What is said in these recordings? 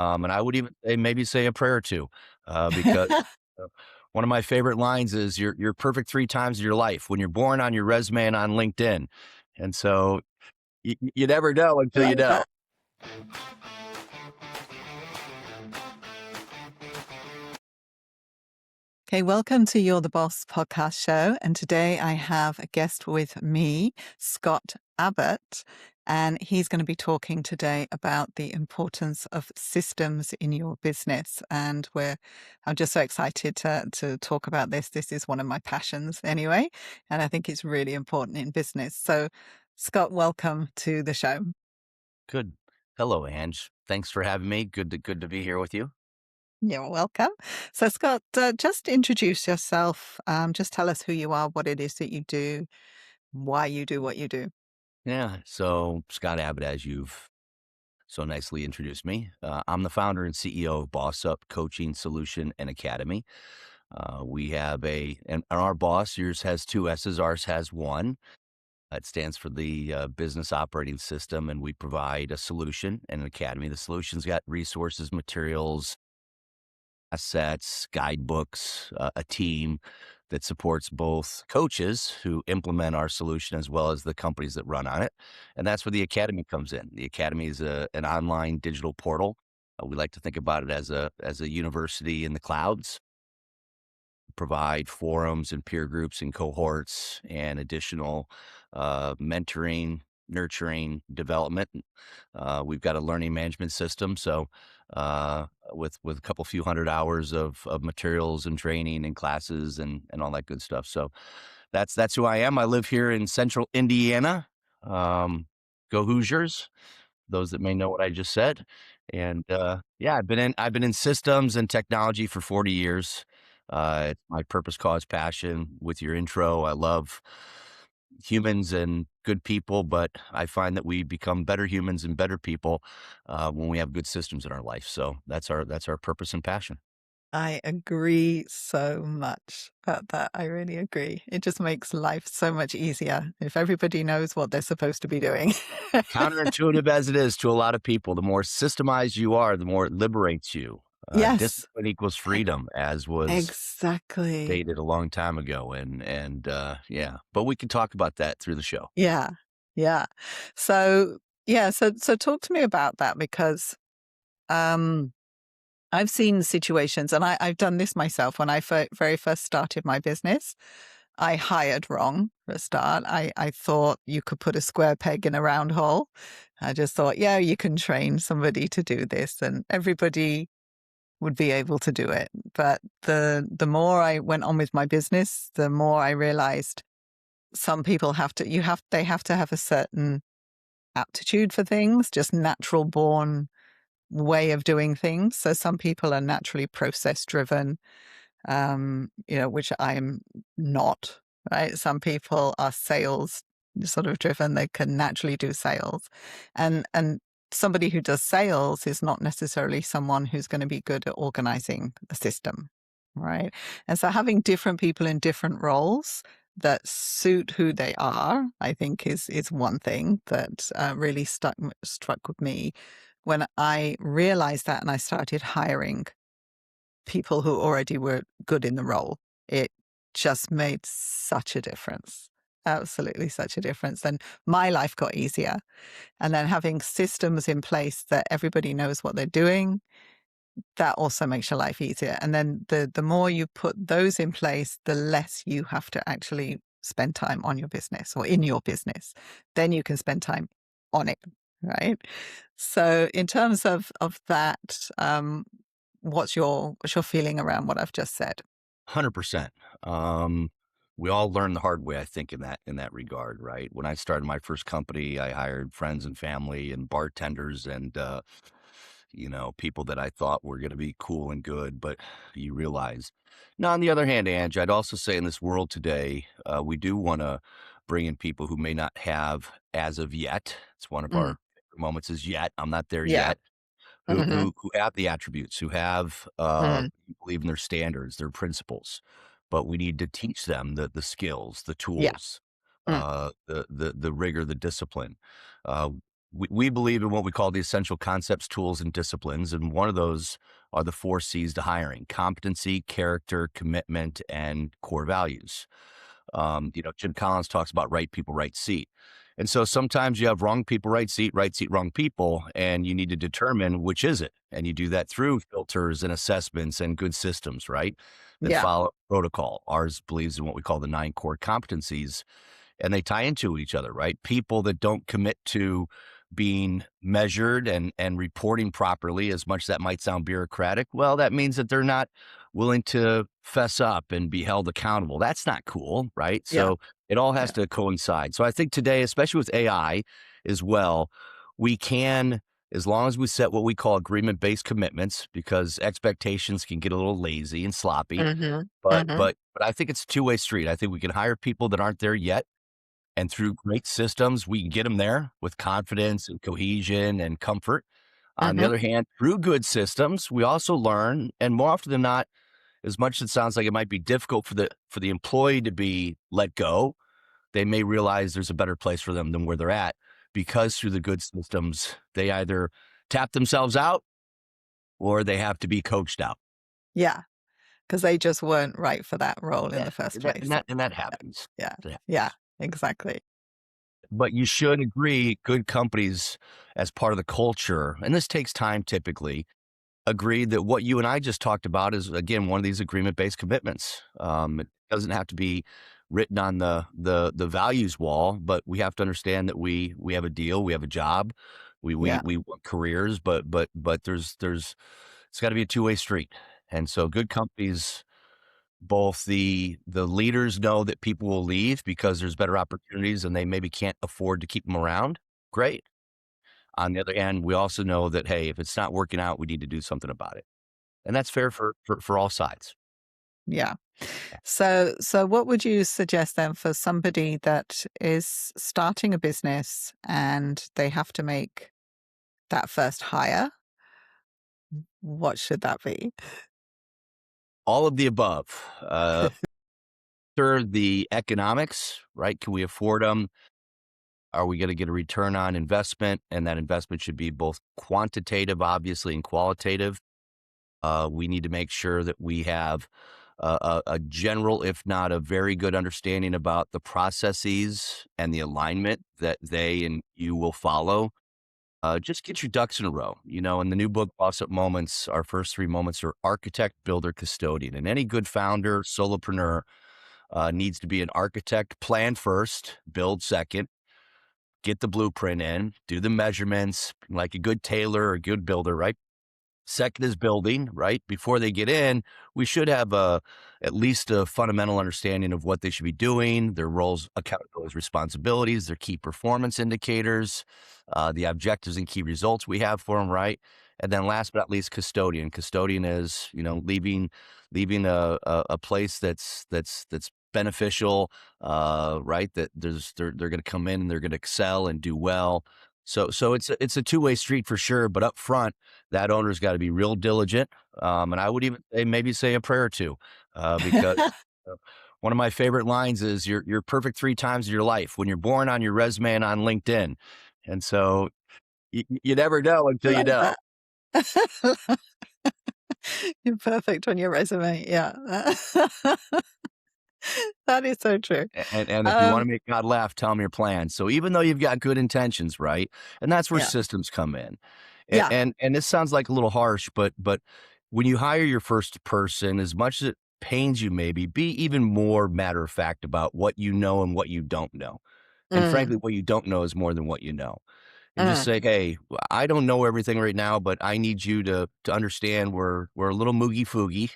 And I would even say maybe say a prayer or two, because uh, one of my favorite lines is you're perfect 3 times in your life, when you're born, on your resume, and on LinkedIn. And so you never know until you Love know. that. Okay, welcome to You're the Boss podcast show. And today I have a guest with me, Scott Abbott, and he's going to be talking today about the importance of systems in your business. I'm just so excited to talk about this. This is one of my passions anyway, and I think it's really important in business. So, Scott, welcome to the show. Good. Hello, Ange. Thanks for having me. Good to be here with you. You're welcome. So, Scott, just introduce yourself. Just tell us who you are, what it is that you do, why you do what you do. Yeah. So Scott Abbott, as you've so nicely introduced me, I'm the founder and CEO of Boss Up Coaching Solution and Academy. We have and our boss, yours has two S's, ours has one. It stands for the business operating system, and we provide a solution and an academy. The solution's got resources, materials, assets, guidebooks, a team that supports both coaches who implement our solution as well as the companies that run on it. And that's where the academy comes in. The academy is an online digital portal. We like to think about it as a university in the clouds, provide forums and peer groups and cohorts and additional mentoring, nurturing, development. We've got a learning management system, so with a couple few hundred hours of materials and training and classes and all that good stuff. So that's who I am. I live here in Central Indiana. Go Hoosiers! Those that may know what I just said. And yeah, I've been in systems and technology for 40 years. It's my purpose, cause, passion. With your intro, I love humans and good people, but I find that we become better humans and better people when we have good systems in our life. So that's our purpose and passion. I agree so much about that. I really agree. It just makes life so much easier if everybody knows what they're supposed to be doing. Counterintuitive as it is to a lot of people, the more systemized you are, the more it liberates you. Yes, Discipline equals e- freedom, as was exactly. dated a long time ago, and yeah, but we can talk about that through the show. Yeah, yeah. So, so talk to me about that because um, I've seen situations, and I've done this myself when I very first started my business. I hired wrong for a start. I thought you could put a square peg in a round hole. I just thought, yeah, you can train somebody to do this and everybody would be able to do it. But the more I went on with my business, the more I realized some people they have to have a certain aptitude for things, just natural born way of doing things. So some people are naturally process driven, which I'm not, right? Some people are sales sort of driven. They can naturally do sales. And somebody who does sales is not necessarily someone who's going to be good at organizing the system, right? And so having different people in different roles that suit who they are, I think is one thing that really struck with me when I realized that and I started hiring people who already were good in the role. It just made such a difference. Absolutely such a difference. And my life got easier. And then having systems in place that everybody knows what they're doing, that also makes your life easier. And then the more you put those in place, the less you have to actually spend time on your business or in your business. Then you can spend time on it. Right. So in terms of that, what's your feeling around what I've just said? 100%. We all learn the hard way, I think, in that regard, right? When I started my first company, I hired friends and family and bartenders and people that I thought were going to be cool and good, but you realize. Now, on the other hand, Ange, I'd also say in this world today, we do want to bring in people who may not have as of yet. It's one of Mm, our moments is yet. I'm not there yeah. yet. Who Hmm. who who have the attributes, who have, Mm, believe in their standards, their principles, but we need to teach them the skills, the yeah. tools, Mm, the rigor, the discipline. Uh, we believe in what we call the essential concepts, tools, and disciplines. And one of those are the 4 C's to hiring: competency, character, commitment, and core values. Jim Collins talks about right people, right seat. And so sometimes you have wrong people, right seat, wrong people, and you need to determine which is it. And you do that through filters and assessments and good systems, right? That Yeah. follow protocol. Ours believes in what we call the 9 core competencies, and they tie into each other, right? People that don't commit to being measured and reporting properly, as much as that might sound bureaucratic, well, that means that they're not willing to fess up and be held accountable. That's not cool, right? Yeah. So it all has Yeah. to coincide. So I think today, especially with AI as well, we can, as long as we set what we call agreement-based commitments, because expectations can get a little lazy and sloppy. Hmm. But Hmm. but but I think it's a two-way street. I think we can hire people that aren't there yet, and through great systems, we can get them there with confidence and cohesion and comfort. On the Hmm. other hand, through good systems, we also learn, and more often than not, as much as it sounds like it might be difficult for the employee to be let go, they may realize there's a better place for them than where they're at, because through the good systems, they either tap themselves out or they have to be coached out. Yeah. Because they just weren't right for that role in Yeah, the first and that and place. that and that Yeah. happens. Yeah. Yeah. Yeah. Exactly. But you should agree, good companies, as part of the culture, and this takes time typically, agree that what you and I just talked about is, again, one of these agreement-based commitments. It doesn't have to be written on the values wall, but we have to understand that we have a deal, we have a job, Yeah. we want careers, but there's it's got to be a two-way street. And so good companies, both the leaders know that people will leave because there's better opportunities and they maybe can't afford to keep them around. Great. On the other hand, we also know that, hey, if it's not working out, we need to do something about it. And that's fair for all sides. Yeah. Yeah. So what would you suggest then for somebody that is starting a business and they have to make that first hire? What should that be? All of the above. Sure, the economics, right? Can we afford them? Are we going to get a return on investment? And that investment should be both quantitative, obviously, and qualitative. We need to make sure that we have a general, if not a very good understanding about the processes and the alignment that they and you will follow. Just get your ducks in a row. In the new book, Boss Up Moments, our first 3 moments are architect, builder, custodian. And any good founder, solopreneur needs to be an architect, plan first, build second, get the blueprint in, do the measurements like a good tailor or good builder, right? Second is building, right? Before they get in, we should have at least a fundamental understanding of what they should be doing, their roles, accountabilities, responsibilities, their key performance indicators, the objectives and key results we have for them, right? And then last but not least, custodian. Custodian is, leaving a place that's beneficial, right? That they're going to come in and they're going to excel and do well. So it's a two-way street for sure. But up front, that owner's got to be real diligent. And I would even say a prayer or two, because uh, one of my favorite lines is you're perfect 3 times in your life: when you're born, on your resume, and on LinkedIn. And so you never know I until you like know. that. You're perfect on your resume. Yeah. That is so true. And if you want to Um, make God laugh, tell him your plan. So even though you've got good intentions, right? And that's where yeah. systems come in. And Yeah. and this sounds like a little harsh, but when you hire your first person, as much as it pains you maybe, be even more matter of fact about what you know and what you don't know. And frankly, Mm, what you don't know is more than what you know. And just mm, say, "Hey, I don't know everything right now, but I need you to understand we're a little moogie foogie.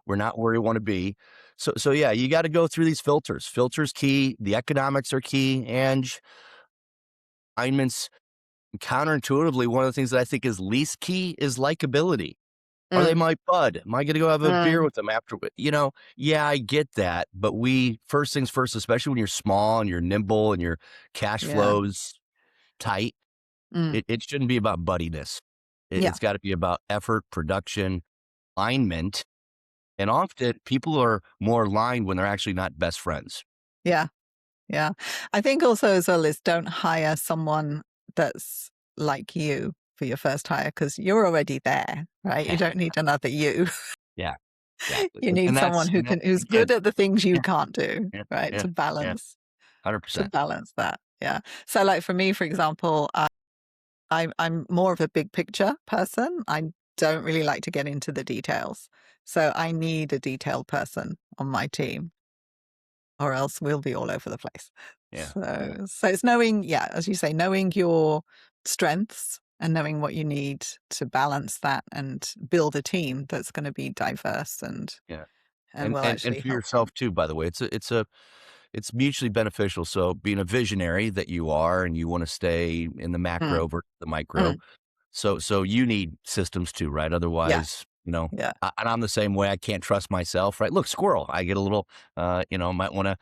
We're not where we want to be." So yeah, you got to go through these filters. Filters key. The economics are key. And alignments. Counterintuitively, one of the things that I think is least key is likability. Are they mm, my bud? Am I going to go have a beer mm. with them after? Yeah, I get that, but we first things first, especially when you're small and you're nimble and your cash Yeah. flows tight. Mm. It shouldn't be about buddiness. Yeah. It's gotta be about effort, production, alignment, and often people are more aligned when they're actually not best friends. Yeah. Yeah. I think also as well is don't hire someone that's like you for your first hire because you're already there, right? You don't need another you. Yeah, exactly. You And need someone that's who and that who's again, good at the things you yeah, can't do, yeah, right? yeah, yeah, To 100%. balance that. Yeah. So like for me, for example, I'm more of a big picture person. I don't really like to get into the details. So I need a detailed person on my team or else we'll be all over the place. Yeah, yeah, So it's knowing, yeah, as you say, knowing your strengths and knowing what you need to balance that and build a team that's going to be diverse yeah. and will And actually for help you. yourself too, by the way. It's mutually beneficial. So being a visionary that you are and you wanna stay in the Mm, macro versus the micro. mm, So you need systems too, right? yeah, Otherwise, yeah, and I'm the same way. I can't trust myself, right? Look, squirrel. I get a little, might wanna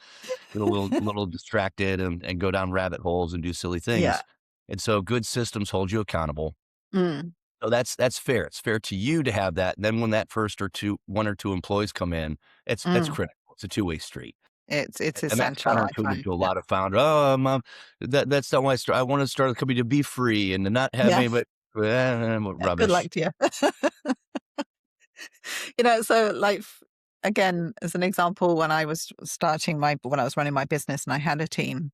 get a little distracted and go down rabbit holes and do silly yeah. things. And so good systems hold you accountable. Mm, So that's fair. It's fair to you to have that. And then when that first or 1 or 2 employees come in, it's mm. critical. It's a two-way street. It's And that's essential, I counterintuitive find. to a Yeah. lot of founders. "Oh, that's not why I wanna start a company to be free and to not have Yeah. anybody." Yeah, good Rubbish. luck to you. So like again, as an example, when I was when I was running my business and I had a team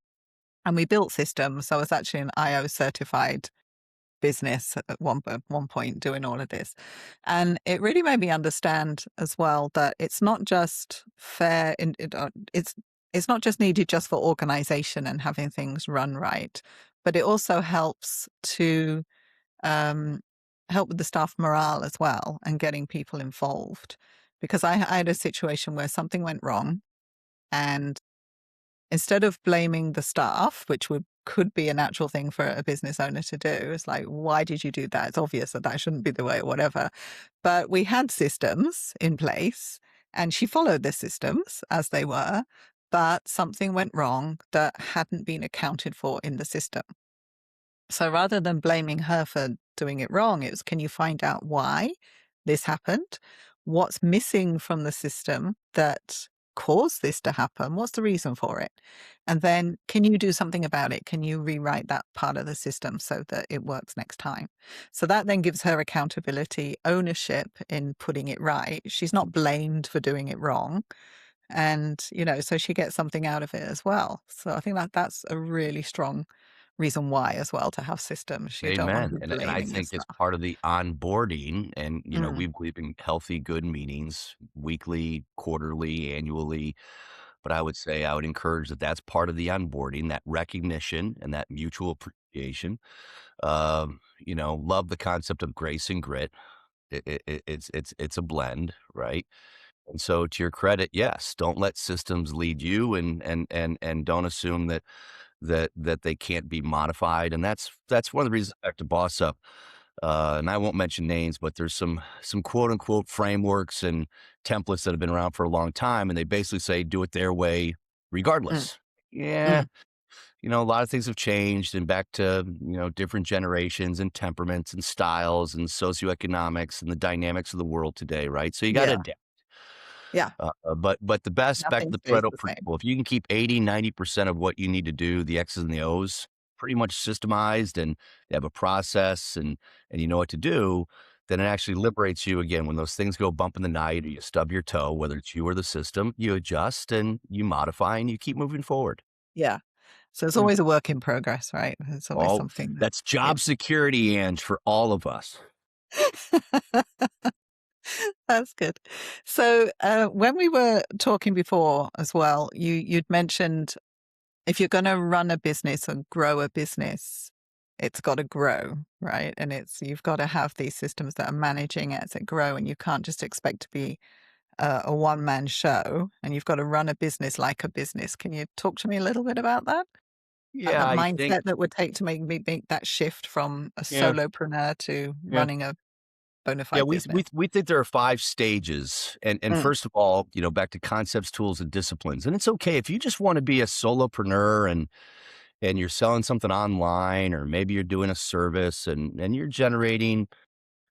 and we built systems, so I was actually an IO certified business at one point doing all of this. And it really made me understand as well that it's not just fair it's not just needed just for organization and having things run right, but it also helps to um, help with the staff morale as well and getting people involved. Because I had a situation where something went wrong, and instead of blaming the staff, which could be a natural thing for a business owner to do, it's like, why did you do that? It's obvious that that shouldn't be the way, or whatever. But we had systems in place, and she followed the systems as they were. But something went wrong that hadn't been accounted for in the system. So rather than blaming her for doing it wrong, it was, can you find out why this happened? What's missing from the system that caused this to happen? What's the reason for it? And then can you do something about it? Can you rewrite that part of the system so that it works next time? So that then gives her accountability, ownership in putting it right. She's not blamed for doing it wrong. And, so she gets something out of it as well. So I think that that's a really strong reason why as well to have systems. You don't want to Amen. be And I blaming your think it's staff. part of the onboarding and, Mm, we believe in healthy, good meetings, weekly, quarterly, annually. But I would encourage that that's part of the onboarding, that recognition and that mutual appreciation. Love the concept of grace and grit. It's a blend, right? And so to your credit, yes, don't let systems lead you and don't assume that they can't be modified. And that's one of the reasons back to Boss Up. And I won't mention names, but there's some quote unquote frameworks and templates that have been around for a long time, and they basically say do it their way mm, regardless. Yeah, mm. a lot of things have changed and back to, different generations and temperaments and styles and socioeconomics and the dynamics of the world today, right? So you got to Yeah. adapt. Yeah. But the best back to Nothing the stays Pareto the same. principle, if you can keep 80-90% of what you need to do, the X's and the O's, pretty much systemized and you have a process and you know what to do, then it actually liberates you again when those things go bump in the night or you stub your toe, whether it's you or the system, you adjust and you modify and you keep moving forward. Yeah. So it's Yeah. always a work in progress, right? It's always Oh, something that that's job security, Ange, for all of us. That's good. So when we were talking before as well, you'd mentioned if you're going to run a business and grow a business, it's got to grow, right? And you've got to have these systems that are managing it as it grow, and you can't just expect to be a one man show. And you've got to run a business like a business. Can you talk to me a little bit about that? Yeah, The I think mindset that would take to make that shift from a yeah, solopreneur to yeah. running a bona Yeah, fide business. we think there are 5 stages, and Mm, first of all, back to concepts, tools, and disciplines, and it's okay if you just wanna be a solopreneur and you're selling something online, or maybe you're doing a service and you're generating,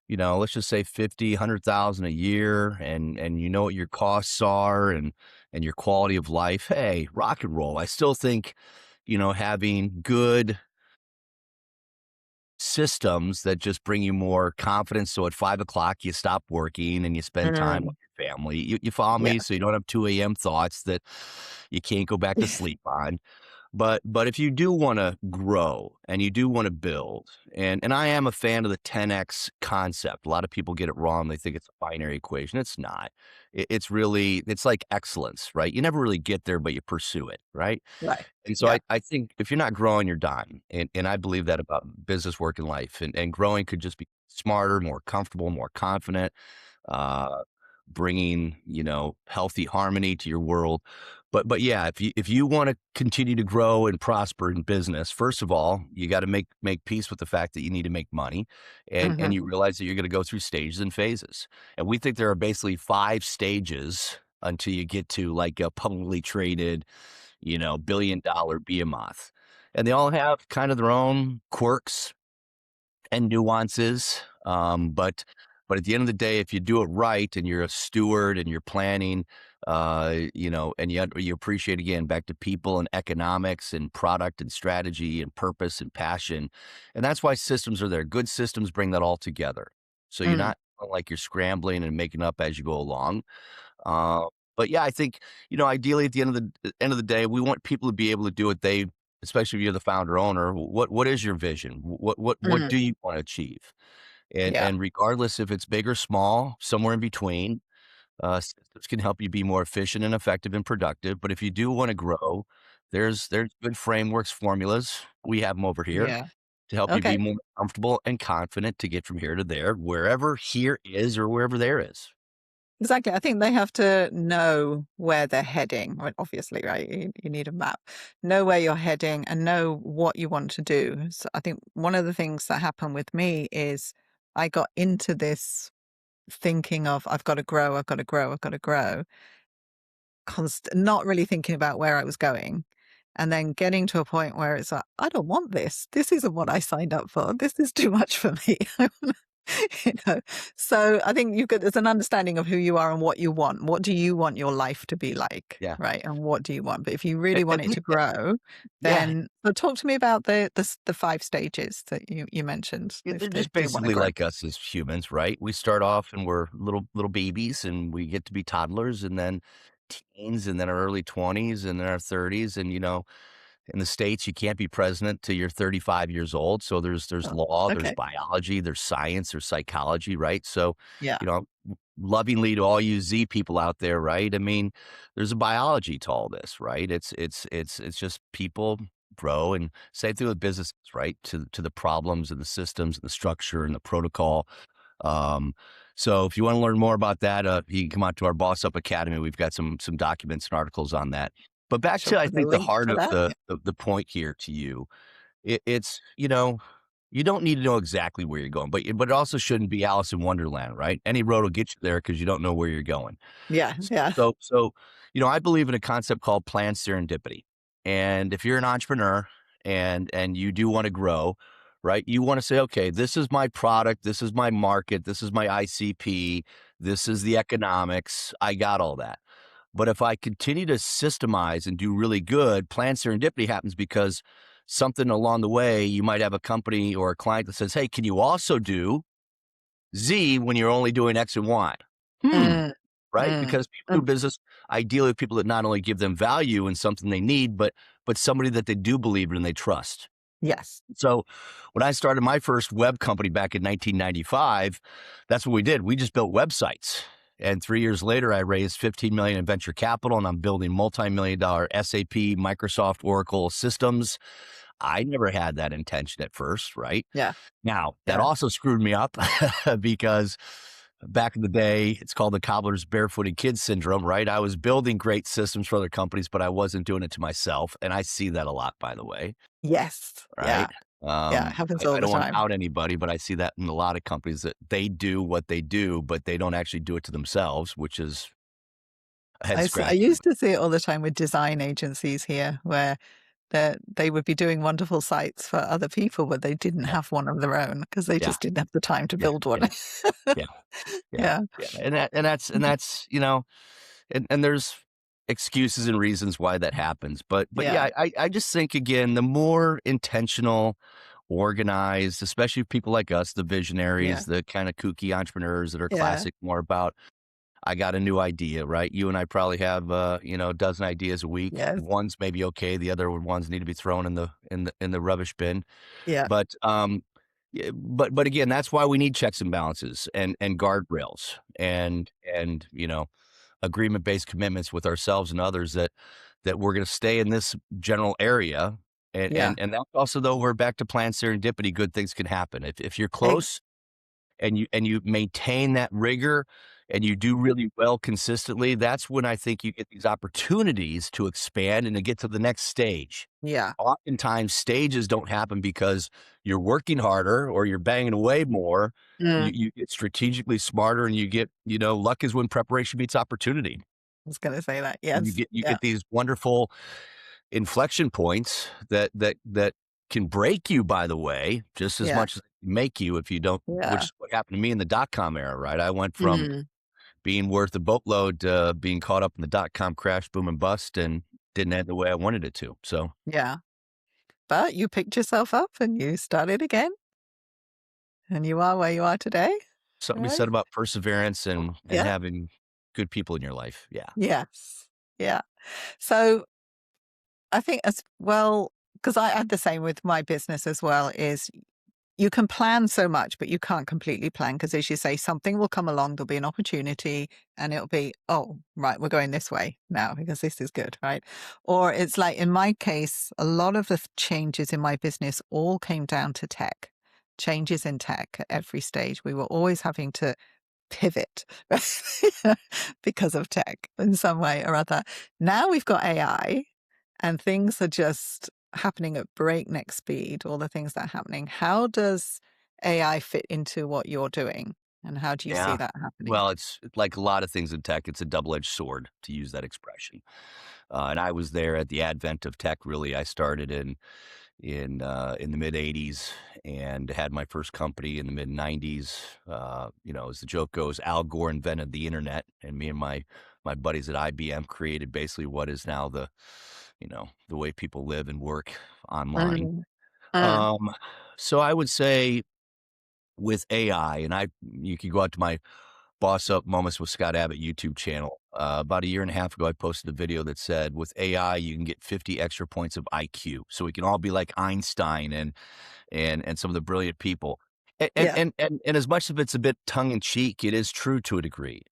let's just say 50, 100,000 a year, and you know what your costs are and your quality of life. Hey, rock and roll. I still think, having good systems that just bring you more confidence. So at 5 o'clock, you stop working and you spend time Mm. with your family. You follow Yeah. me? So you don't have 2 a.m. thoughts that you can't go back to sleep on. But if you do wanna grow and you do wanna build, and I am a fan of the 10X concept. A lot of people get it wrong. They think it's a binary equation. It's not. It's really it's like excellence, right? You never really get there, but you pursue it, right? Right. And so Yeah. I think if you're not growing, you're dying. And I believe that about business, work, and life. And growing could just be smarter, more comfortable, more confident, uh, bringing, healthy harmony to your world. But yeah, if you want to continue to grow and prosper in business, first of all, you got to make peace with the fact that you need to make money, and Mhm. you realize that you're going to go through stages and phases. And we think there are basically 5 stages until you get to like a publicly traded, billion-dollar behemoth, and they all have kind of their own quirks and nuances. But at the end of the day, if you do it right and you're a steward and you're planning, and you appreciate again back to people and economics and product and strategy and purpose and passion, and that's why systems are there. Good systems bring that all together, so you're Mm. not like you're scrambling and making up as you go along. Uh, but yeah, I think, ideally at the end of the day, we want people to be able to do what they, especially if you're the founder owner, what is your vision? What Mm. do you want to achieve? And Yeah. and regardless if it's big or small, somewhere in between, systems can help you be more efficient and effective and productive. But if you do want to grow, there's good frameworks, formulas. We have them over here Yeah. to help you be Okay. more comfortable and confident to get from here to there, wherever here is or wherever there is. Exactly. I think they have to know where they're heading. Well, obviously, right? You need a map. Know where you're heading and know what you want to do. So I think one of the things that happened with me is I got into this thinking of I've got to grow, I've got to grow, I've got to grow, not really thinking about where I was going. And then getting to a point where it's like, I don't want this. This isn't what I signed up for. This is too much for me. you know. So I think there's an understanding of who you are and what you want. What do you want your life to be like, Yeah. right? And what do you want? But if you really And want it to grow, yeah, then so talk to me about the 5 stages that you mentioned. yeah, If they're they just do want to basically grow. like us as humans, right? We start off and we're little babies, and we get to be toddlers, and then teens, and then our early 20s, and then our 30s, and in the States, you can't be president till you're 35 years old. So there's Oh, law, there's okay. biology, there's science, there's psychology, right? So, Yeah. you know, lovingly to all you Z people out there, right? I mean, there's a biology to all this, right? It's just people grow, and same thing with businesses, right? To the problems and the systems and the structure and the protocol. Um, so if you want to learn more about that, you can come out to our Boss Up Academy. We've got some documents and articles on that. But back She'll to, I put a think, the link heart for of that. the point here to you, it's, you don't need to know exactly where you're going, but it also shouldn't be Alice in Wonderland, right? Any road will get you there because you don't know where you're going. Yeah. Yeah. So, I believe in a concept called planned serendipity. And if you're an entrepreneur and you do want to grow, right? You want to say, okay, this is my product, this is my market, this is my ICP, this is the economics. I got all that. But if I continue to systemize and do really good, planned serendipity happens because something along the way, you might have a company or a client that says, hey, can you also do Z when you're only doing X and Y? Hmm. Mm, Right? mm, Because people do mm. business ideally with people that not only give them value in something they need, but somebody that they do believe in and they trust. Yes. So when I started my first web company back in 1995, that's what we did. We just built websites. And 3 years later, I raised 15 million in venture capital, and I'm building multi-million-dollar SAP, Microsoft, Oracle systems. I never had that intention at first, right? Yeah. Now, that Yeah. also screwed me up because back in the day, it's called the cobbler's barefooted kid syndrome, right? I was building great systems for other companies, but I wasn't doing it to myself. And I see that a lot, by the way, Yes. Yeah. right? Yeah. It happens I all the don't want to time. out anybody, but I see that in a lot of companies that they do what they do, but they don't actually do it to themselves, which is a head I scratcher. used to see it all the time with design agencies here where they would be doing wonderful sites for other people, but they didn't Yeah, have one of their own because they yeah, just didn't have the time to yeah, build one. yeah, yeah, yeah, Yeah. yeah. And that's and there's excuses and reasons why that happens. But Yeah. yeah, I just think again, the more intentional organized, especially people like us, the Yeah. visionaries, the kind of kooky entrepreneurs that are Yeah. classic more about, I got a new idea, right? You and I probably have, a dozen ideas a week. Yes. One's maybe okay. The other ones need to be thrown in the rubbish bin. Yeah. But, but again, that's why we need checks and balances and guardrails and agreement-based commitments with ourselves and others that we're gonna stay in this general area. And Yeah. and and that's also, though, we're back to planned serendipity, good things can happen. If you're Ex close and you maintain that rigor and you do really well consistently, that's when I think you get these opportunities to expand and to get to the next stage. Yeah. Oftentimes, stages don't happen because you're working harder or you're banging away more. Mm. You get strategically smarter and you get, luck is when preparation meets opportunity. I was gonna say that. And you Yes. get you Yeah. get these wonderful inflection points that can break you, by the way, just as Yeah. much as make you if you don't, which Yeah. is what happened to me in the dot-com era, right? I went from Mm. being worth a boatload to being caught up in the dot-com crash, boom and bust, and didn't end the way I wanted it to. So, Yeah. But you picked yourself up and you started again, and you are where you are today, something you right? said about perseverance and Yeah. having good people in your life. Yeah. Yes. Yeah. So I think as well, because I had the same with my business as well, is you can plan so much, but you can't completely plan because, as you say, something will come along, there'll be an opportunity, and it'll be, oh, right, we're going this way now because this is good, right? Or it's like in my case, a lot of the changes in my business all came down to tech, changes in tech at every stage. We were always having to pivot because of tech in some way or other. Now we've got AI and things are just happening at breakneck speed, all the things that are happening. How does AI fit into what you're doing? And how do you see Yeah. that happening? Well, it's like a lot of things in tech, it's a double-edged sword, to use that expression. And I was there at the advent of tech, really. I started in the mid '80s and had my first company in the mid '90s. As the joke goes, Al Gore invented the internet, and me and my buddies at IBM created basically what is now the way people live and work online. Mm, mm, Um, so I would say with AI, and you could go out to my Boss Up Moments with Scott Abbott YouTube channel. About a year and a half ago, I posted a video that said, with AI, you can get 50 extra points of IQ. So we can all be like Einstein and some of the brilliant people. yeah, And as much as it's a bit tongue in cheek, it is true to a degree.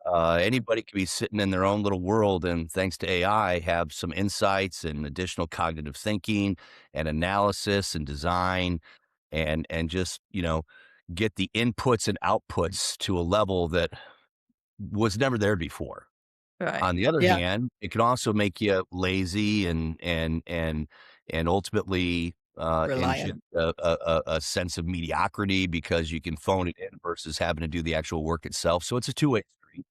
Anybody could be sitting in their own little world, and thanks to AI, have some insights and additional cognitive thinking and analysis and design, and just get the inputs and outputs to a level that was never there before. right. On the other Yeah, hand, it can also make you lazy and ultimately, inject reliant. a sense of mediocrity because you can phone it in versus having to do the actual work itself, so it's a two-way street.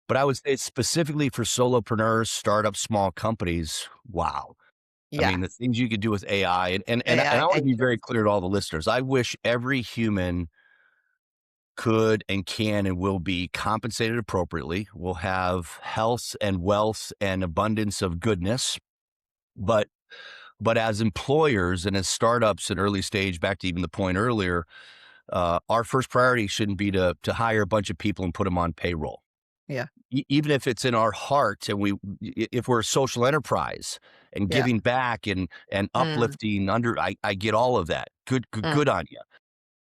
But I would say specifically for solopreneurs, startups, small companies, wow. I Yeah, mean, the things you could do with AI, and AI I wanna be very agents. clear to all the listeners. I wish every human could and can and will be compensated appropriately, will have health and wealth and abundance of goodness. But as employers and as startups at early stage, back to even the point earlier, our first priority shouldn't be to hire a bunch of people and put them on payroll. Yeah, Even if it's in our heart and if we're a social enterprise and yeah. giving back and Mm, uplifting I get all of that. mm, Good on you.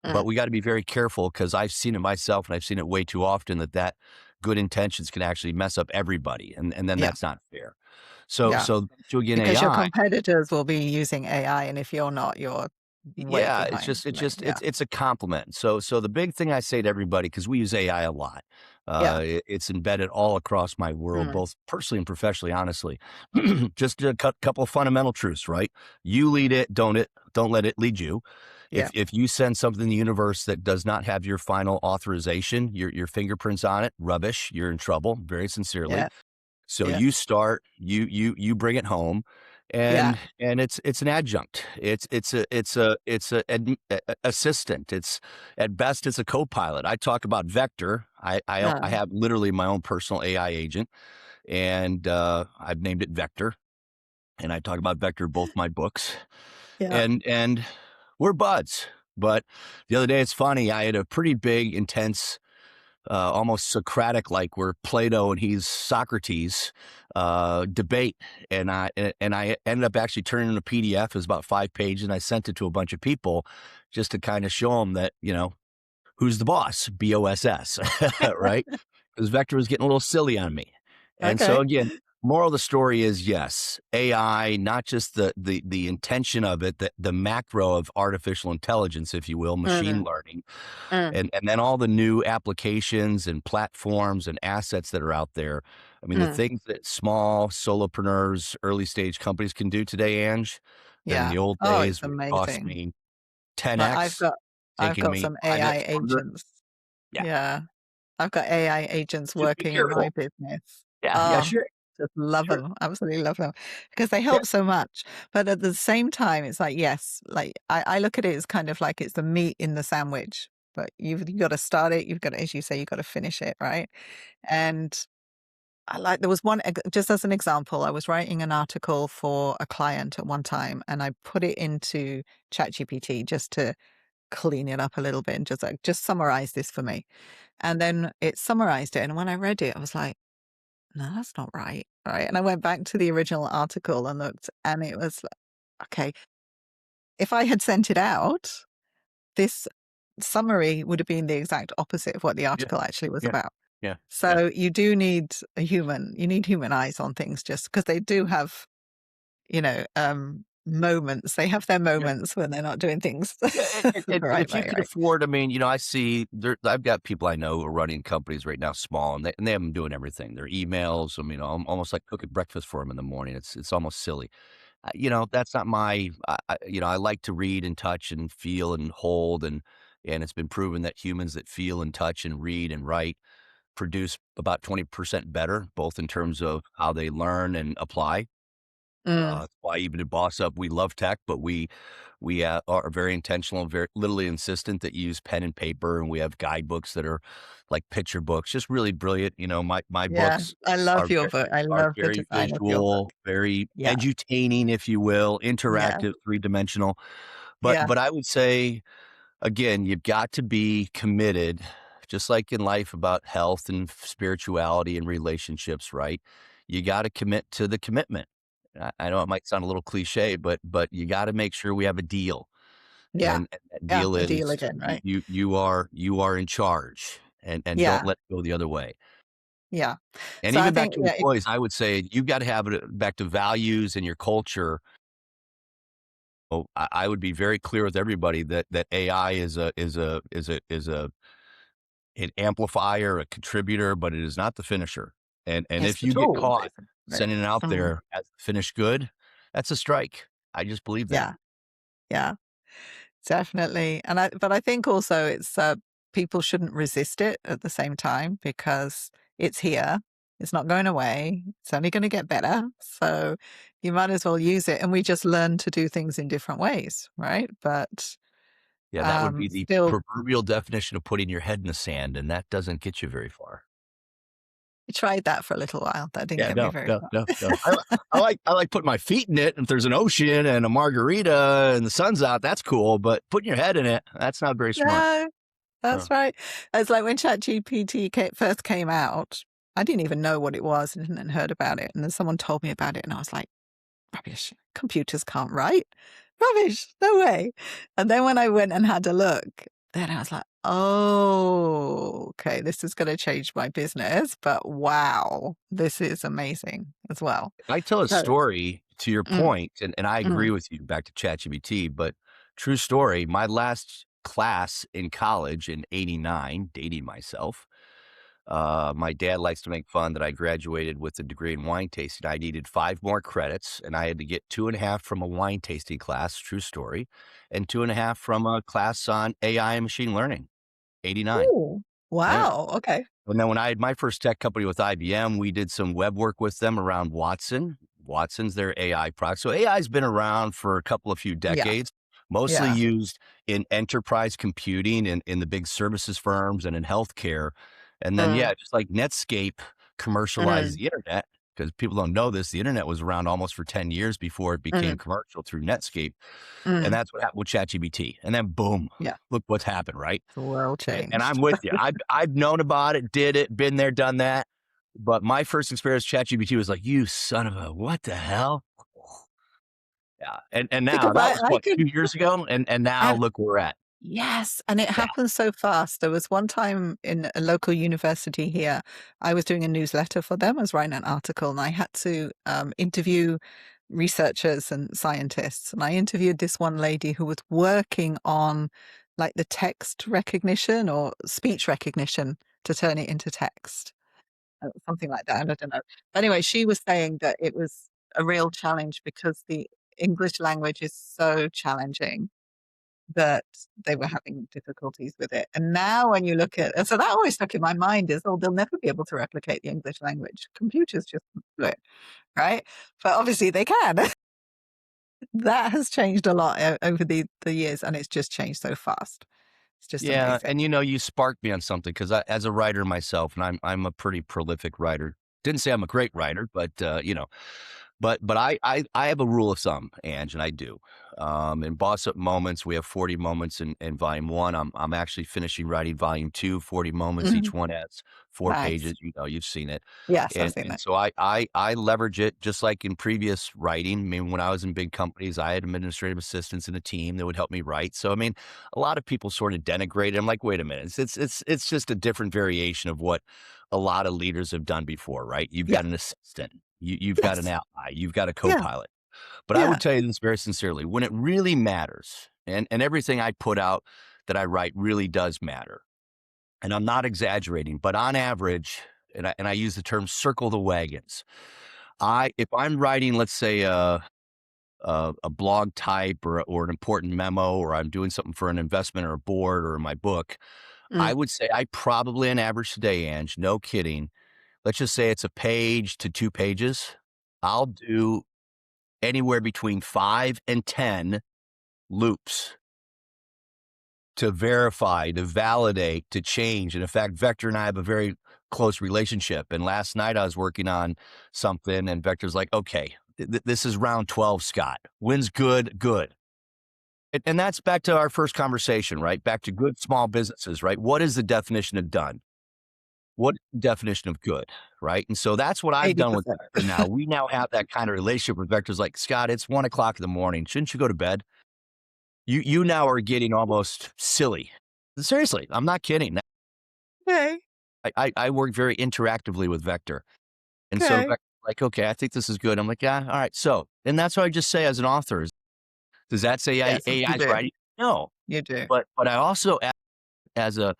mm. But we gotta be very careful because I've seen it myself, and I've seen it way too often that good intentions can actually mess up everybody, and then Yeah, that's not fair. So yeah. so to again Because your AI, competitors will be using AI, and if you're not, you're way yeah, it's behind. just it's Right? just Yeah, it's a compliment. So the big thing I say to everybody, because we use AI a lot, yeah. it's embedded all across my world, Mm, both personally and professionally, honestly. Just a couple of fundamental truths, right? You lead it, don't let it lead you. yeah, If you send something in the universe that does not have your final authorization, your fingerprints on it, rubbish, you're in trouble, very sincerely. yeah, So yeah, you start, you bring it home, yeah. and it's an adjunct. It's a assistant. It's at best it's a co-pilot. I talk about Vector. I Uh, have literally my own personal AI agent, and I've named it Vector. And I talk about Vector in both my books. yeah. And we're buds. But the other day, it's funny. I had a pretty big, intense, almost Socratic, like we're Plato and he's Socrates, debate, and I ended up actually turning in a PDF. It was about 5 pages, and I sent it to a bunch of people just to kind of show them that who's the boss, BOSS, right? Because Vector was getting a little silly on me, and so Okay. again. Moral of the story is yes, AI, not just the intention of it, the macro of artificial intelligence, if you will, machine Mm, learning, mm, and then all the new applications and platforms and assets that are out there. I mean, the mm. things that small solopreneurs, early stage companies can do today, Ange, that in Yeah. the old Oh, it's days would cost amazing. me Like 10x, I've taking got me some 5x AI longer. agents. Yeah, Yeah. I've got AI agents just be working in my careful. business. Yeah, Oh, sure, just love sure. them. Absolutely love them because they Yeah, help so much. But at the same time, it's like, yes, like I look at it as kind of like it's the meat in the sandwich, but you've got to start it. You've got to, as you say, you've got to finish it. Right. And there was one, just as an example, I was writing an article for a client at one time and I put it into ChatGPT just to clean it up a little bit and just summarize this for me. And then it summarized it. And when I read it, I was like, no, that's not right. Right. And I went back to the original article and looked, and it was like, okay, if I had sent it out, this summary would have been the exact opposite of what the yeah, article actually was yeah, about. yeah, yeah. So you do need you need human eyes on things just because they do have, moments. They have their Yeah. moments when they're not doing things Yeah, the and right if you way, could right? afford, I mean, I see there. I've got people I know who are running companies right now, small, and they have them doing everything. Their emails, almost like cooking breakfast for them in the morning. It's almost silly. That's not my. I like to read and touch and feel and hold, and it's been proven that humans that feel and touch and read and write produce about 20% better, both in terms of how they learn and apply. Mm, Why even at Boss Up, we love tech, but we are very intentional and very literally insistent that you use pen and paper, and we have guidebooks that are like picture books, just really brilliant. My yeah, books I love are your ve book. I are love the very design of your book. visual, very Yeah, edutaining, if you will, yeah, interactive, three-dimensional. But yeah. but I would say, again, you've got to be committed, just like in life about health and spirituality and relationships, right? You got to commit to the commitment. I know it might sound a little cliche, but you got to make sure we have a deal, Yeah. and that Yeah, deal a is deal again, right? you are in charge, and don't Yeah, let it go the other way. yeah. And So I even back think, to yeah, employees, I would say you've got to have it back to values and your culture. Oh, I would be very clear with everybody that AI is an amplifier, a contributor, but it is not the finisher. And it's if the you get tool, caught basically, right? sending it out Mm, there as finished good, that's a strike. I just believe that. yeah, yeah, definitely. But I think also it's, people shouldn't resist it at the same time because it's here. It's not going away. It's only gonna get better. So you might as well use it, and we just learn to do things in different ways, right? But, Yeah, that would be the still proverbial definition of putting your head in the sand, and that doesn't get you very far. I tried that for a little while. That didn't Yeah, get me no, very no, far. no, no. I like putting my feet in it. If there's an ocean and a margarita and the sun's out, that's cool. But putting your head in it, that's not very smart. No. Uh, That's right. It's like when ChatGPT first came out, I didn't even know what it was and heard about it. And then someone told me about it, and I was like, rubbish. Computers can't write. Rubbish. No way. And then when I went and had a look, then I was like, oh, okay, this is going to change my business. But wow, this is amazing as well. I tell a So, story to your mm, point, and I mm, agree with you back to ChatGPT, but true story, my last class in college in '89, dating myself, my dad likes to make fun that I graduated with a degree in wine tasting. I needed 5 more credits, and I had to get 2.5 from a wine tasting class, true story, and 2.5 from a class on AI and machine learning, '89. ooh, Yeah. wow. Okay. And then when I had my first tech company with IBM, we did some web work with them around Watson. Watson's their AI product. So AI's been around for a couple of few Yeah. decades, mostly Yeah. used in enterprise computing and in the big services firms and in healthcare. And then, Mm, yeah, just like Netscape commercialized mm, the internet, because people don't know this, the internet was around almost for 10 years before it became Mm, commercial through Netscape. And mm, that's what happened with ChatGPT. And then boom, yeah, look what's happened, right? the world And I'm changed. with you. I've known about it, did it, been there, done that. But my first experience with ChatGPT was like, you son of a what the hell? Yeah. And now Because that was I what, could 2 years ago? And now and look where we're at. yes, and it Yeah. happens so fast. There was one time in a local university here, I was doing a newsletter for them. I was writing an article, and I had to interview researchers and scientists. And I interviewed this one lady who was working on like the text recognition or speech recognition to turn it into text, something like that. And I don't know. But anyway, she was saying that it was a real challenge because the English language is so challenging that they were having difficulties with it. And now when you look at, and so that always stuck in my mind is, oh, they'll never be able to replicate the English language. Computers just do it, right? But obviously they can. That has changed a lot over the years, and it's just changed so fast. It's just Yeah, amazing. and you sparked me on something because as a writer myself, and I'm a pretty prolific writer. Didn't say I'm a great writer, but but I have a rule of thumb, Ange, and I do. In Boss Up Moments, we have 40 moments in volume one. I'm actually finishing writing volume two, 40 moments. Each Mhm. one has 4 pages. Nice. You've seen it. Yes, I've And seen and it. so I leverage it just like in previous writing. I mean, when I was in big companies, I had administrative assistants and a team that would help me write. So I mean, a lot of people sort of denigrate it. I'm like, wait a minute, it's just a different variation of what a lot of leaders have done before, right? You've Yeah. got an assistant, you've got an Yes. ally, you've got a Yeah. co-pilot. But I Yeah. would tell you this very sincerely, when it really matters, and everything I put out that I write really does matter. And I'm not exaggerating, but on average, and I use the term circle the wagons. If I'm writing, let's say, a blog type or an important memo, or I'm doing something for an investment or a board or my book, I Mm, would say I probably on average today, Ange, no kidding. Let's just say it's a page to 2 pages. I'll do anywhere between 5 and 10 loops to verify, to validate, to change. And in fact, Vector and I have a very close relationship. And last night I was working on something, and Vector's like, okay, this is round 12, Scott. When's good? Good. And that's back to our first conversation, right? Back to good small businesses, right? What is the definition of done? What is the definition of good, right? And so that's what I've done with 80%. Vector now. We now have that kind of relationship with Vector's like, Scott, it's 1 o'clock in the morning. Shouldn't you go to bed? You now are getting almost silly. Seriously, I'm not kidding. Okay. I work very interactively with Vector. And so Okay. Vector's like, okay, I think this is good. I'm like, yeah, all right. So, and that's what I just say as an author is, does that say Yes, you AI is do. writing? No. You do. But I also as a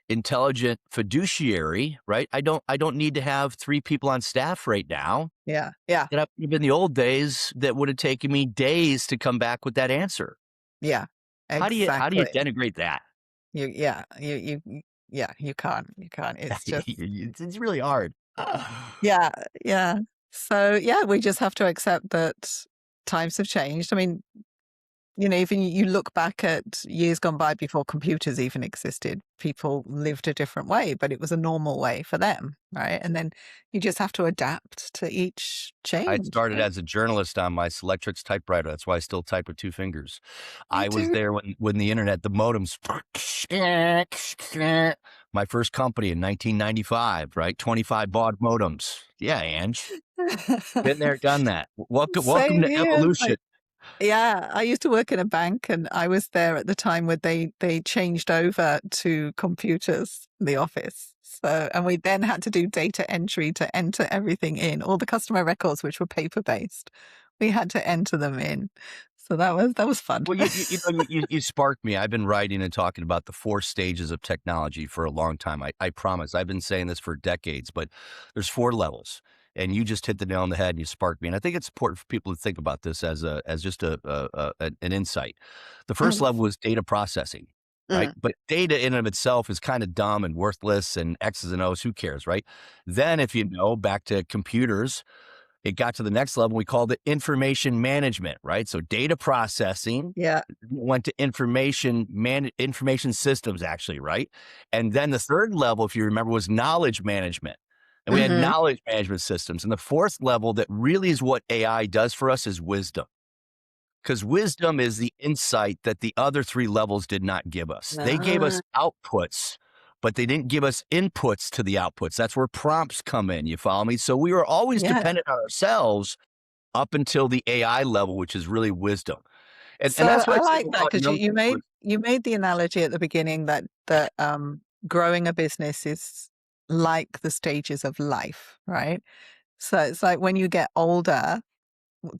intelligent fiduciary, right? I don't need to have 3 people on staff right now. Yeah. Yeah. That in the old days that would have taken me days to come back with that answer. Yeah. How do you Exactly. denigrate that? Yeah. Yeah, you can't. You can't. It's just It's really hard. yeah, yeah. So, yeah, we just have to accept that times have changed. I mean, even you look back at years gone by before computers even existed, people lived a different way, but it was a normal way for them, right? And then you just have to adapt to each I change, started right? as a journalist on my Selectrix typewriter. That's why I still type with 2 fingers. Me I was too. there when the internet, the modems. My first company in 1995, right? 25 baud modems. Yeah, Ange. Been there, done that. Welcome Same to here. evolution. Yeah, I used to work in a bank, and I was there at the time where they changed over to computers, in the office. So, and we then had to do data entry to enter everything in, all the customer records, which were paper based. We had to enter them in. So that was fun. Well, you sparked me. I've been writing and talking about the 4 stages of technology for a long time. I promise. I've been saying this for decades, but there's 4 levels, and you just hit the nail on the head and you sparked me. And I think it's important for people to think about this as just an insight. The first Mm, level is data processing, right? mm, But data in and of itself is kind of dumb and worthless and X's and O's. Who cares, right? Then, if you know, back to computers, it got to the next level. We called it information management, right? So data processing yeah, went to information systems, actually, right? And then the third level, if you remember, was knowledge management. and we had Mhm. knowledge management systems. And the fourth level that really is what AI does for us is wisdom. Because wisdom is the insight that the other three levels did not give us. They gave Ah, us outputs, but they didn't give us inputs to the outputs. That's where prompts come in. You follow me? So we were always yeah. dependent on ourselves up until the AI level, which is really wisdom. And So that's what I I say like to a that lot of because you young you people. made you made the analogy at the beginning that growing a business is like the stages of life, right? So it's like when you get older,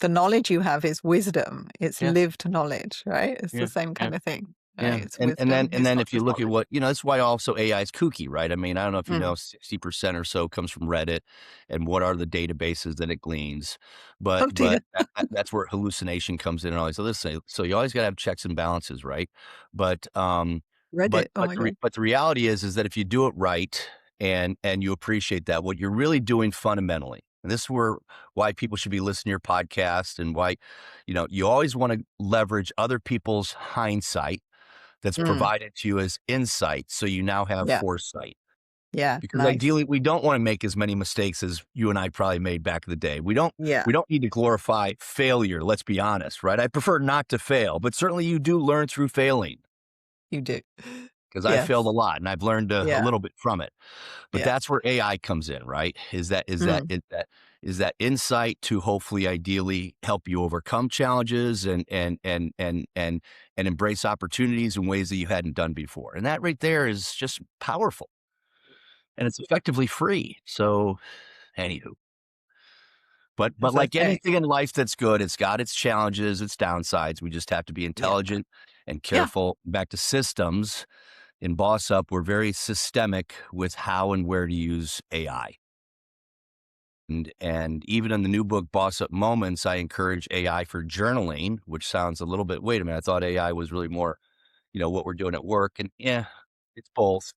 the knowledge you have is wisdom. It's Yeah, lived knowledge, right? It's the yeah, same yeah. kind of thing, right? Yeah, It's and then wisdom. and It's then not if you just look at knowledge. what that's why also AI is kooky, right? I mean, I don't know if you Mm. know 60% or so comes from Reddit and what are the databases that it gleans, but Oh but dear. that's where hallucination comes in and all these other things. So you always gotta have checks and balances, right? But, Reddit. Oh my god. but the reality is that if you do it right and you appreciate that, what you're really doing fundamentally, and this is why people should be listening to your podcast and why, you always wanna leverage other people's hindsight that's Mm. provided to you as insight, so you now have Yeah. foresight. Yeah. Because Nice. ideally, we don't wanna make as many mistakes as you and I probably made back in the day. We don't Yeah. we don't need to glorify failure, let's be honest, right? I prefer not to fail, but certainly you do learn through failing, You do. because I failed Yes. a lot and I've learned a Yeah. little bit from it. But Yeah. that's where AI comes in, right? Mm. Is that insight to hopefully ideally help you overcome challenges and embrace opportunities in ways that you hadn't done before. And that right there is just powerful and it's effectively free. So anywho, but It's like okay. anything in life that's good, it's got its challenges, its downsides. We just have to be Yeah. intelligent and Yeah. careful. Back to systems in Boss Up, we're very systemic with how and where to use AI. And even in the new book, Boss Up Moments, I encourage AI for journaling, which sounds a little bit, wait a minute, I thought AI was really more, what we're doing at work. And yeah, it's both.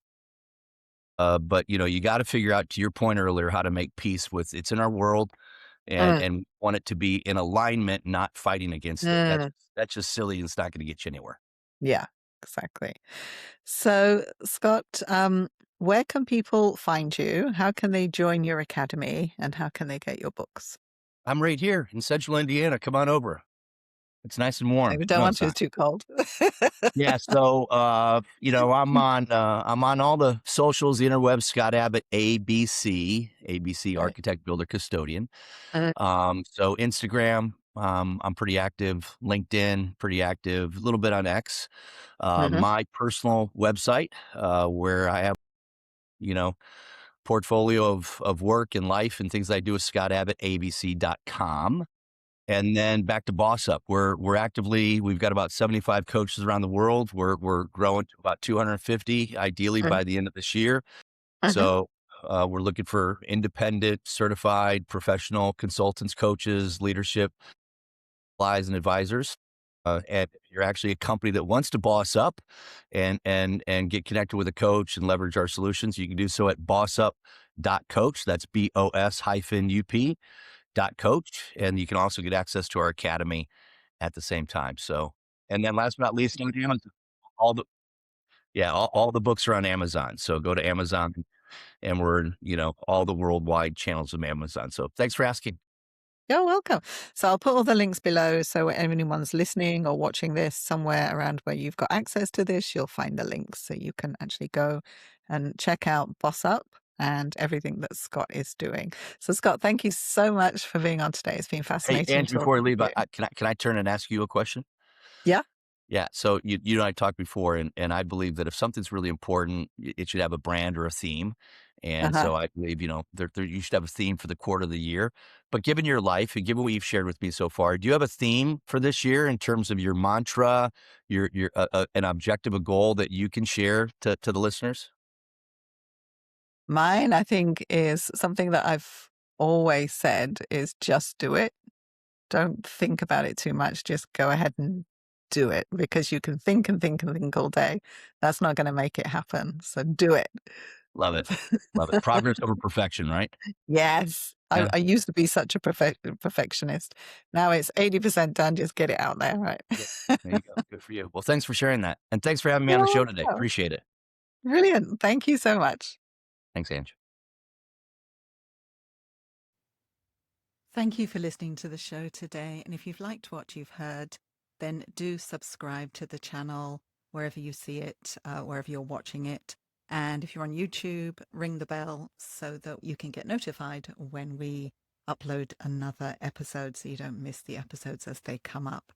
But you got to figure out, to your point earlier, how to make peace with it's in our world Mm. and want it to be in alignment, not fighting against it. Mm. That's just silly and it's not going to get you anywhere. Yeah. Exactly. So, Scott, where can people find you? How can they join your academy? And how can they get your books? I'm right here in central Indiana. Come on over. It's nice and I warm. don't No, want it's to, it's not. too cold. Yeah, so I'm on all the socials, the interwebs, Scott Abbott, ABC Right. Architect Builder Custodian. Uh, So Instagram, I'm pretty active, LinkedIn, pretty active, a little bit on X. mhm, My personal website, where I have, you know, portfolio of work and life and things I do is scottabottabc.com. And then back to Boss Up. We've got about 75 coaches around the world. We're growing to about 250, ideally mhm, by the end of this year. mhm, So we're looking for independent, certified, professional consultants, coaches, leadership, allies, and advisors. And if you're actually a company that wants to boss up and get connected with a coach and leverage our solutions, you can do so at bossup.coach. That's BOS-UP.coach. And you can also get access to our academy at the same time. So, and then last but not least, on Amazon, all the all the books are on Amazon. So go to Amazon and we're in, all the worldwide channels of Amazon. So thanks for asking. You're welcome. So I'll put all the links below. So when anyone's listening or watching this somewhere around where you've got access to this, you'll find the links so you can actually go and check out Boss Up and everything that Scott is doing. So Scott, thank you so much for being on today. It's been Hey, fascinating Ange, before I talking leave, to you. can I turn and ask you a question? Yeah. Yeah. So you and I talked before, and I believe that if something's really important, it should have a brand or a theme. And Uh-huh. so I believe, you should have a theme for the quarter of the year. But given your life and given what you've shared with me so far, do you have a theme for this year in terms of your mantra, your an objective, a goal that you can share to the listeners? Mine, I think, is something that I've always said is just do it. Don't think about it too much. Just go ahead and do it because you can think and think and think all day. That's not going to make it happen. So do it. Love it. Love it. Progress over perfection, right? Yes. I, Yeah. I used to be such a perfectionist. Now it's 80% done. Just get it out there. Right. Yeah. There you go. Good for you. Well, thanks for sharing that. And thanks for having me on You're the show today. welcome. Appreciate it. Brilliant. Thank you so much. Thanks, Ange. Thank you for listening to the show today. And if you've liked what you've heard, then do subscribe to the channel wherever you see it, wherever you're watching it. And if you're on YouTube, ring the bell so that you can get notified when we upload another episode so you don't miss the episodes as they come up.